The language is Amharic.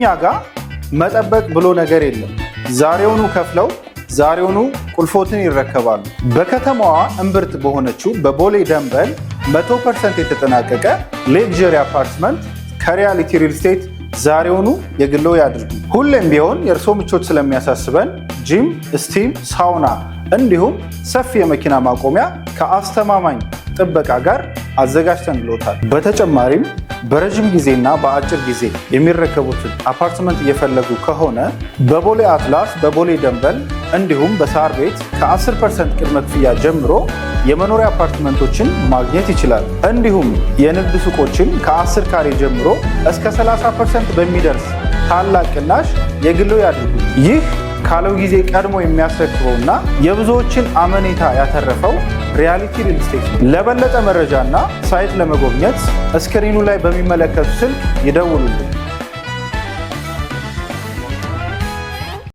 እኛ ጋር መጠበቅ ብሎ ነገር የለም። ዛሬውኑ ከፍለው ዛሬውኑ ቁልፎትን ይረከባሉ። በከተማዋ እምብርት በሆነችው በቦሌ ደንበል 100% የተጠናቀቀ ሌክዠሪ አፓርትመንት ከሪያሊቲ ሪል ስቴት ዛሬውኑ የግሎ ያድርጉ። ሁሌም ቢሆን የእርሶ ምቾት ስለሚያሳስበን ጂም፣ ስቲም፣ ሳውና እንዲሁም ሰፊ የመኪና ማቆሚያ ከአስተማማኝ ጥበቃ ጋር አዘጋጅተንልዎታል። በተጨማሪም በረጅም ጊዜና በአጭር ጊዜ የሚረከቡትን አፓርትመንት እየፈለጉ ከሆነ በቦሌ አትላስ፣ በቦሌ ደንበል እንዲሁም በሳር ቤት ከ10% ቅድመ ክፍያ ጀምሮ የመኖሪያ አፓርትመንቶችን ማግኘት ይችላል። እንዲሁም የንግድ ሱቆችን ከ10 ካሬ ጀምሮ እስከ 30% በሚደርስ ታላቅ ቅናሽ የግሎ ያድርጉ። ይህ ካለው ጊዜ ቀድሞ የሚያስረክበውና የብዙዎችን አመኔታ ያተረፈው ሪያሊቲ ሪል ስቴት ነው። ለበለጠ መረጃና ሳይት ለመጎብኘት ስክሪኑ ላይ በሚመለከቱ ስልክ ይደውሉልን።